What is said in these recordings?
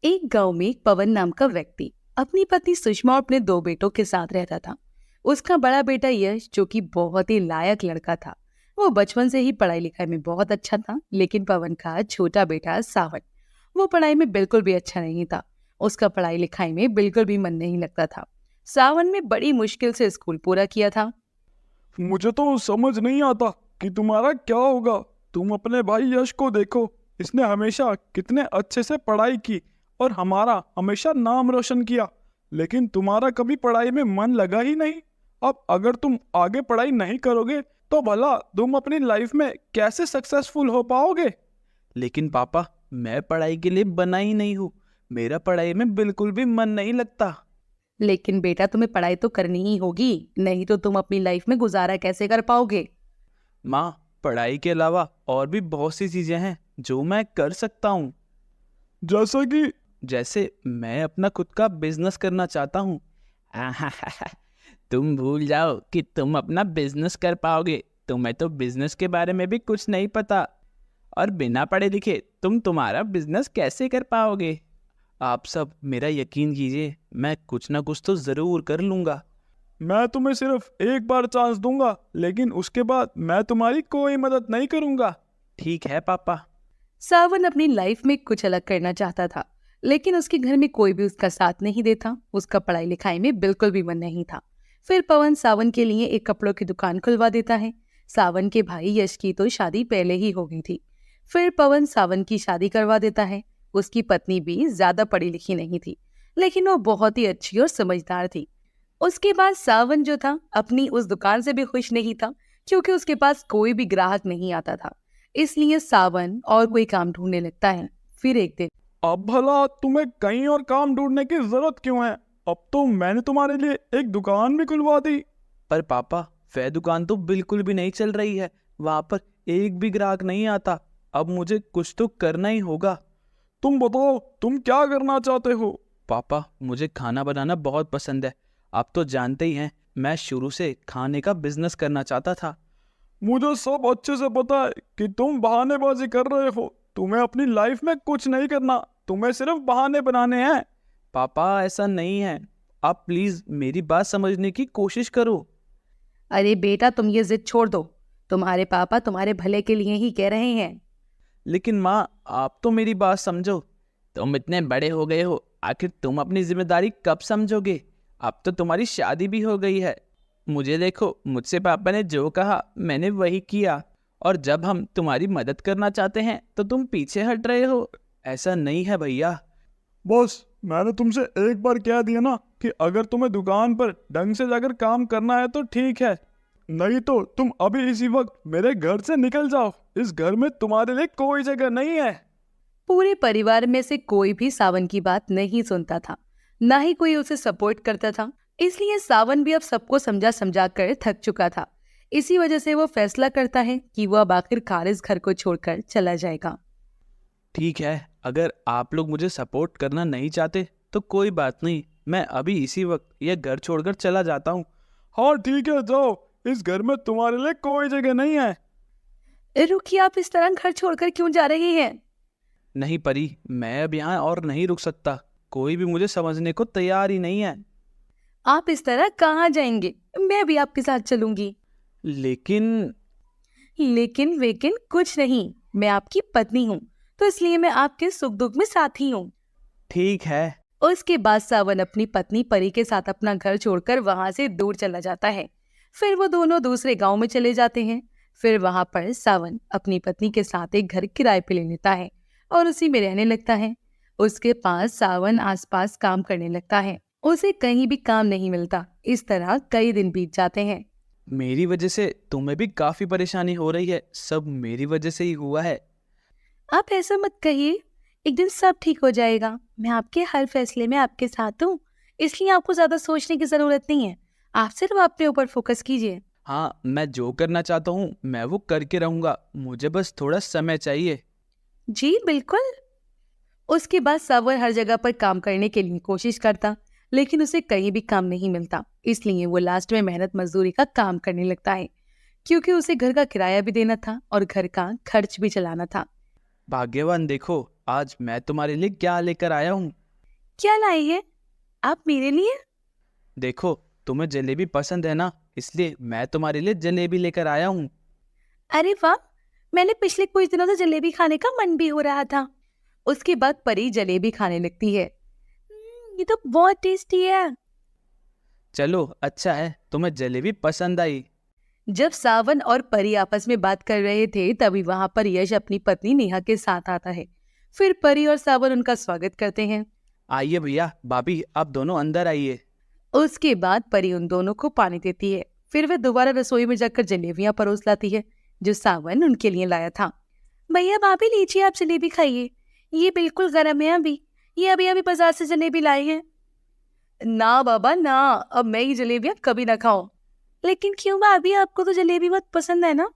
एक गांव में एक पवन नाम का व्यक्ति अपनी पत्नी सुषमा और अपने दो बेटों के साथ रहता था। उसका बड़ा बेटा यश, जो कि बहुत ही लायक लड़का था, वो बचपन से ही पढ़ाई लिखाई में बहुत अच्छा था। लेकिन पवन का छोटा बेटा सावन, वो पढ़ाई में बिल्कुल भी अच्छा नहीं था। उसका पढ़ाई लिखाई में बिल्कुल भी मन नहीं लगता था। सावन ने बड़ी मुश्किल से स्कूल पूरा किया था। मुझे तो समझ नहीं आता कि तुम्हारा क्या होगा। तुम अपने भाई यश को देखो, इसने हमेशा कितने अच्छे से पढ़ाई की और हमारा हमेशा नाम रोशन किया, लेकिन तुम्हारा कभी पढ़ाई में मन लगा ही नहीं। अब अगर तुम आगे पढ़ाई नहीं करोगे तो भला तुम अपनी लाइफ में कैसे सक्सेसफुल हो पाओगे। लेकिन पापा, मैं पढ़ाई के लिए बना ही नहीं हूँ। मेरा पढ़ाई में बिल्कुल भी मन नहीं लगता। लेकिन बेटा, तुम्हें पढ़ाई तो करनी ही होगी, नहीं तो तुम अपनी लाइफ में गुजारा कैसे कर पाओगे। माँ, पढ़ाई के अलावा और भी बहुत सी चीजें हैं जो मैं कर सकता हूँ। जैसा कि जैसे मैं अपना खुद का बिजनेस करना चाहता हूँ। तुम भूल जाओ कि तुम अपना बिजनेस कर पाओगे। तुम्हें तो बिजनेस के बारे में भी कुछ नहीं पता, और बिना पढ़े लिखे तुम तुम्हारा बिजनेस कैसे कर पाओगे। आप सब मेरा यकीन कीजिए, मैं कुछ ना कुछ तो जरूर कर लूंगा। मैं तुम्हें सिर्फ एक बार चांस दूंगा, लेकिन उसके बाद मैं तुम्हारी कोई मदद नहीं करूंगा। ठीक है पापा। सावन अपनी लाइफ में कुछ अलग करना चाहता था, लेकिन उसके घर में कोई भी उसका साथ नहीं देता। उसका पढ़ाई लिखाई में बिल्कुल भी मन नहीं था। फिर पवन सावन के लिए एक कपड़ों की दुकान खुलवा देता है। सावन के भाई यश की तो शादी पहले ही हो गई थी। फिर पवन सावन की शादी करवा देता है। उसकी पत्नी भी ज्यादा पढ़ी लिखी नहीं थी, लेकिन वो बहुत ही अच्छी और समझदार थी। उसके बाद सावन जो था, अपनी उस दुकान से भी खुश नहीं था, क्योंकि उसके पास कोई भी ग्राहक नहीं आता था। इसलिए सावन और कोई काम ढूंढने लगता है। फिर एक दिन अब भला तुम्हें कहीं और काम ढूंढने की जरूरत क्यों है? अब तो मैंने तुम्हारे लिए एक दुकान भी खुलवा दी। पर पापा, वह दुकान तो बिल्कुल भी नहीं चल रही है। वहां पर एक भी ग्राहक नहीं आता। अब मुझे कुछ तो करना ही होगा। तुम बताओ, तुम क्या करना चाहते हो? पापा, मुझे खाना बनाना बहुत पसंद है। आप तो जानते ही हैं, मैं शुरू से खाने का बिजनेस करना चाहता था। मुझे सब अच्छे से पता है कि तुम बहानेबाजी कर रहे हो। तुम्हें अपनी लाइफ में कुछ नहीं करना, तुम्हें सिर्फ बहाने बनाने हैं। पापा, ऐसा नहीं है। आप प्लीज मेरी बात समझने की कोशिश करो। अरे बेटा, तुम ये जिद छोड़ दो। तुम्हारे पापा तुम्हारे भले के लिए ही कह रहे हैं। लेकिन माँ, आप तो मेरी बात समझो। तुम इतने बड़े हो गए हो, आखिर तुम अपनी जिम्मेदारी कब समझोगे। अब तो तुम्हारी शादी भी हो गई है। मुझे देखो, मुझसे पापा ने जो कहा मैंने वही किया, और जब हम तुम्हारी मदद करना चाहते हैं तो तुम पीछे हट रहे हो। ऐसा नहीं है भैया। बॉस, मैंने तुमसे एक बार कह दिया ना कि अगर तुम्हें दुकान पर ढंग से जाकर काम करना है तो ठीक है, नहीं तो तुम अभी इसी वक्त मेरे घर से निकल जाओ। इस घर में तुम्हारे लिए कोई जगह नहीं है। पूरे परिवार में से कोई भी सावन की बात नहीं सुनता था, ना ही कोई उसे सपोर्ट करता था। इसलिए सावन भी अब सबको समझा समझा कर थक चुका था। इसी वजह से वो फैसला करता है कि वो अब आखिरकार इस घर को छोड़कर चला जाएगा। ठीक है, अगर आप लोग मुझे सपोर्ट करना नहीं चाहते तो कोई बात नहीं। मैं अभी इसी वक्त यह घर छोड़कर चला जाता हूँ। हाँ ठीक है, जाओ। इस घर में तुम्हारे लिए कोई जगह नहीं है। रुकिए, आप इस तरह घर छोड़कर क्यों जा रहे हैं? नहीं परी, मैं अब यहाँ और नहीं रुक सकता। कोई भी मुझे समझने को तैयार ही नहीं है। आप इस तरह कहाँ जाएंगे? मैं भी आपके साथ चलूंगी। लेकिन लेकिन वेकिन कुछ नहीं, मैं आपकी पत्नी हूँ, तो इसलिए मैं आपके सुख दुख में साथी हूँ। ठीक है। उसके बाद सावन अपनी पत्नी परी के साथ अपना घर छोड़कर वहां से दूर चला जाता है। फिर वो दोनों दूसरे गांव में चले जाते हैं। फिर वहां पर सावन अपनी पत्नी के साथ एक घर किराए पे ले लेता है और उसी में रहने लगता है। उसके पास सावन आसपास काम करने लगता है। उसे कहीं भी काम नहीं मिलता। इस तरह कई दिन बीत जाते हैं। मेरी वजह से तुम्हें भी काफी परेशानी हो रही है। सब मेरी वजह से ही हुआ है। आप ऐसा मत कहिए, एक दिन सब ठीक हो जाएगा। मैं आपके हर फैसले में आपके साथ हूँ, इसलिए आपको ज्यादा सोचने की जरूरत नहीं है। आप सिर्फ अपने ऊपर फोकस कीजिए। हाँ, मैं जो करना चाहता हूँ मैं वो करके रहूंगा। मुझे बस थोड़ा समय चाहिए। जी बिल्कुल। उसके बाद सावर हर जगह पर काम करने के लिए कोशिश करता, लेकिन उसे कहीं भी काम नहीं मिलता। इसलिए वो लास्ट में मेहनत मजदूरी का काम करने लगता है, क्योंकि उसे घर का किराया भी देना था और घर का खर्च भी चलाना था। भाग्यवान देखो, आज मैं तुम्हारे लिए क्या लेकर आया हूँ। क्या लाई है आप मेरे लिए? देखो, तुम्हें जलेबी पसंद है ना, इसलिए मैं तुम्हारे लिए जलेबी लेकर आया हूँ। अरे वाह, मैंने पिछले कुछ दिनों से जलेबी खाने का मन भी हो रहा था। उसके बाद परी जलेबी खाने लगती है। ये तो बहुत टेस्टी है। चलो अच्छा है, तुम्हें जलेबी पसंद आई। जब सावन और परी आपस में बात कर रहे थे तभी वहां पर यश अपनी पत्नी नेहा के साथ आता है। फिर परी और सावन उनका स्वागत करते हैं। आइए भैया भाभी, आप दोनों अंदर आइए। उसके बाद परी उन दोनों को पानी देती है। फिर वह दोबारा रसोई में जाकर जलेबियां परोस लाती है जो सावन उनके लिए लाया था। भैया भाभी लीजिए, आप जलेबी खाइए, ये बिल्कुल गर्म है। ये अभी अभी बाजार से जलेबी लाई है। ना बाबा ना, अब मैं ये जलेबियां कभी ना खाऊं। लेकिन क्यों भाभी, आपको तो जलेबी बहुत पसंद है ना?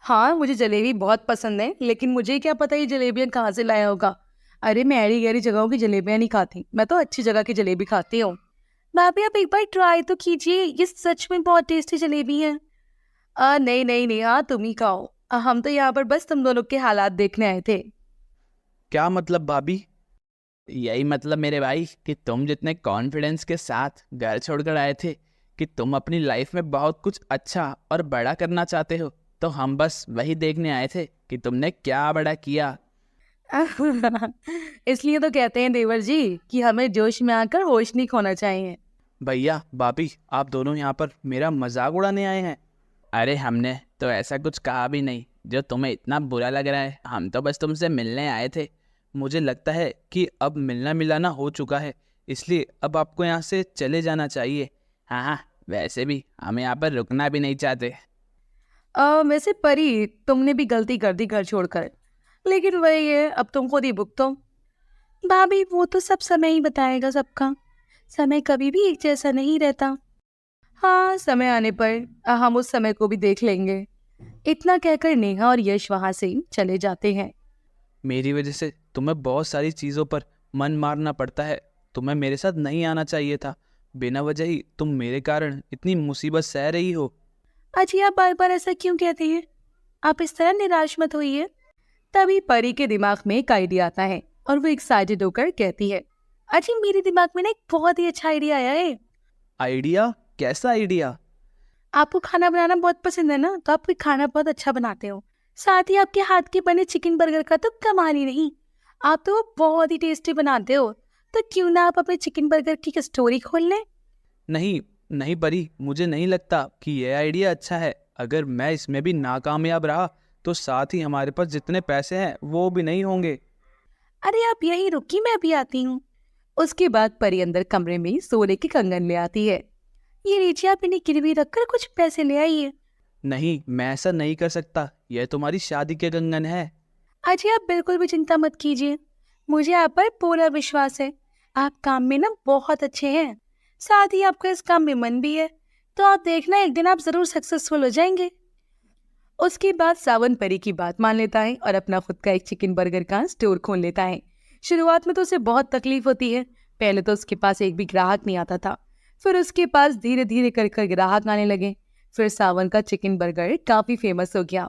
हाँ मुझे जलेबी बहुत पसंद है, लेकिन मुझे क्या पता ये जलेबियां कहाँ से लाया होगा। अरे मैं ऐरी गहरी जगहों की जलेबियां नहीं खाती, मैं तो अच्छी जगह की जलेबी खाती हूँ। भाभी आप एक बार ट्राई तो कीजिए, ये सच में बहुत टेस्टी जलेबी है। नहीं नहीं नहीं, हाँ तुम ही खाओ। हम तो यहाँ पर बस तुम दोनों के हालात देखने आए थे। क्या मतलब भाभी? यही मतलब मेरे भाई कि तुम जितने कॉन्फिडेंस के साथ घर छोड़कर आए थे कि तुम अपनी लाइफ में बहुत कुछ अच्छा और बड़ा करना चाहते हो, तो हम बस वही देखने आए थे कि तुमने क्या बड़ा किया। इसलिए तो कहते हैं देवर जी कि हमें जोश में आकर होश नहीं खोना चाहिए। भैया भाभी, आप दोनों यहाँ पर मेरा मजाक उड़ाने आए हैं? अरे हमने तो ऐसा कुछ कहा भी नहीं जो तुम्हें इतना बुरा लग रहा है। हम तो बस तुमसे मिलने आए थे। मुझे लगता है कि अब मिलना मिलाना हो चुका है, इसलिए अब आपको यहाँ से चले जाना चाहिए। हाँ हाँ, वैसे भी हम यहाँ पर रुकना भी नहीं चाहते। वैसे परी तुमने भी गलती कर दी घर छोड़कर, लेकिन वही है, अब तुम खुद ही भुगतो। भाभी वो तो सब समय ही बताएगा सबका, समय कभी भी एक जैसा नहीं रहता। हाँ समय आने पर हम उस समय को भी देख लेंगे। इतना कहकर नेहा और यश वहां से चले जाते हैं। मेरी वजह से तुम्हें बहुत सारी चीज़ों पर मन मारना पड़ता है। तुम्हें मेरे साथ नहीं आना चाहिए था। बिना वजह ही तुम मेरे कारण इतनी मुसीबत सह रही हो। अजी आप बार बार ऐसा क्यों कहते हैं? आप इस तरह निराश मत होइए। तभी परी के दिमाग में एक आइडिया आता है और वो एक्साइटेड होकर कहती है, अजी मेरे दिमाग में ना एक बहुत ही अच्छा आइडिया आया है। आइडिया? कैसा आइडिया? आपको खाना बनाना बहुत पसंद है ना, तो आप कोई खाना बहुत अच्छा बनाते हो। साथ ही आपके हाथ के बने चिकन बर्गर का तो कमाल ही नहीं, आप तो वो बहुत ही टेस्टी बनाते हो। तो क्यों ना आप अपने चिकन बर्गर की स्टोरी खोल लें? नहीं नहीं परी, मुझे नहीं लगता कि यह आइडिया अच्छा है। अगर मैं इसमें भी नाकामयाब रहा तो साथ ही हमारे पास जितने पैसे हैं वो भी नहीं होंगे। अरे आप यहीं रुकिए, मैं अभी आती हूँ। उसके बाद परी अंदर कमरे में सोने के कंगन ले आती है। ये लीजिए, आप इन्हें गिरवी रखकर कुछ पैसे ले आइए। नहीं, मैं ऐसा नहीं कर सकता। यह तुम्हारी शादी के कंगन है। अजय आप बिल्कुल भी चिंता मत कीजिए, मुझे आप पर पूरा विश्वास है। आप काम में ना बहुत अच्छे हैं, साथ ही आपका इस काम में मन भी है, तो आप देखना एक दिन आप जरूर सक्सेसफुल हो जाएंगे। उसके बाद सावन परी की बात मान लेता है और अपना खुद का एक चिकन बर्गर का स्टोर खोल लेता है। शुरुआत में तो उसे बहुत तकलीफ होती है। पहले तो उसके पास एक भी ग्राहक नहीं आता था, फिर उसके पास धीरे धीरे कर ग्राहक आने लगे। फिर सावन का चिकन बर्गर काफी फेमस हो गया।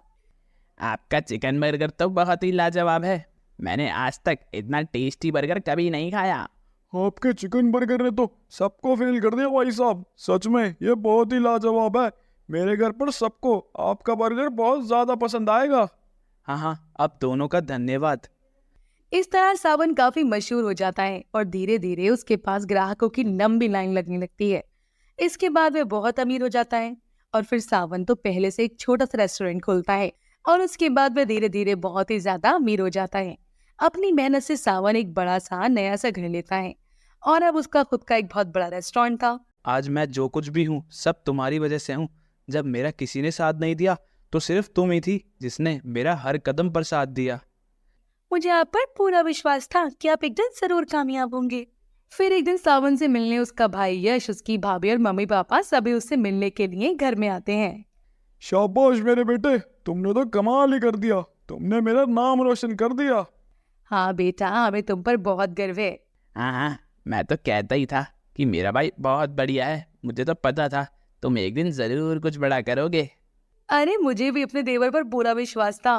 आपका चिकन बर्गर तो बहुत ही लाजवाब है। मैंने आज तक इतना टेस्टी बर्गर कभी नहीं खाया। आपके चिकन बर्गर ने तो सबको फेल कर दिया भाई साहब। सच में ये बहुत ही लाजवाब है। मेरे घर पर सबको आपका बर्गर बहुत ज्यादा पसंद आएगा। हाँ हाँ, अब दोनों का धन्यवाद। इस तरह सावन काफी मशहूर हो जाता है और धीरे धीरे उसके पास ग्राहकों की लंबी लाइन लगने लगती है। इसके बाद वह बहुत अमीर हो जाता है और फिर सावन तो पहले से एक छोटा सा रेस्टोरेंट खोलता है और उसके बाद वह धीरे धीरे बहुत ही ज्यादा अमीर हो जाता है। अपनी मेहनत से सावन एक बड़ा सा नया सा घर लेता है और अब उसका खुद का एक बहुत बड़ा रेस्टोरेंट था। आज मैं जो कुछ भी हूँ सब तुम्हारी वजह से हूँ। जब मेरा किसी ने साथ नहीं दिया तो सिर्फ तुम ही थी जिसने मेरा हर कदम पर साथ दिया। मुझे आप पर पूरा विश्वास था कि आप एक दिन जरूर कामयाब होंगे। फिर एक दिन सावन से मिलने उसका भाई यश, उसकी भाभी और मम्मी पापा सभी उससे मिलने के लिए घर में आते हैं। शाबाश मेरे बेटे, तुमने तो कमाल ही कर दिया। तुमने मेरा नाम रोशन कर दिया। हाँ बेटा, हमें तुम पर बहुत गर्व है। हाँ हाँ, मैं तो कहता ही था कि मेरा भाई बहुत बढ़िया है। मुझे तो पता था तुम एक दिन जरूर कुछ बड़ा करोगे। अरे मुझे भी अपने देवर पर पूरा विश्वास था।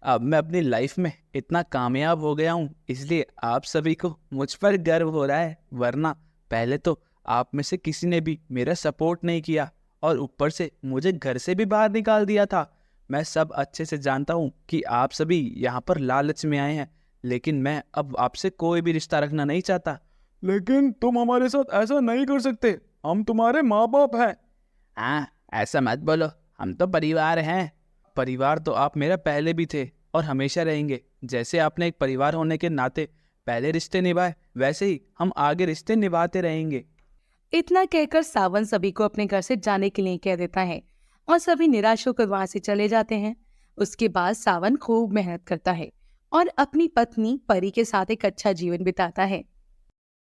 अब मैं अपनी लाइफ में इतना कामयाब हो गया हूँ, इसलिए आप सभी को मुझ पर गर्व हो रहा है। वरना पहले तो आप में से किसी ने भी मेरा सपोर्ट नहीं किया और ऊपर से मुझे घर से भी बाहर निकाल दिया था। मैं सब अच्छे से जानता हूँ कि आप सभी यहाँ पर लालच में आए हैं, लेकिन मैं अब आपसे कोई भी रिश्ता रखना नहीं चाहता। लेकिन तुम हमारे साथ ऐसा नहीं कर सकते, हम तुम्हारे माँ बाप हैं। हाँ, ऐसा मत बोलो, हम तो परिवार हैं। परिवार तो आप मेरा पहले भी थे और हमेशा रहेंगे। जैसे आपने एक परिवार होने के नाते पहले रिश्ते निभाए, वैसे ही हम आगे रिश्ते निभाते रहेंगे। इतना कहकर सावन सभी को अपने घर से जाने के लिए कह देता है और सभी निराश होकर वहां से चले जाते हैं। उसके बाद सावन खूब मेहनत करता है और अपनी पत्नी परी के साथ एक अच्छा जीवन बिताता है।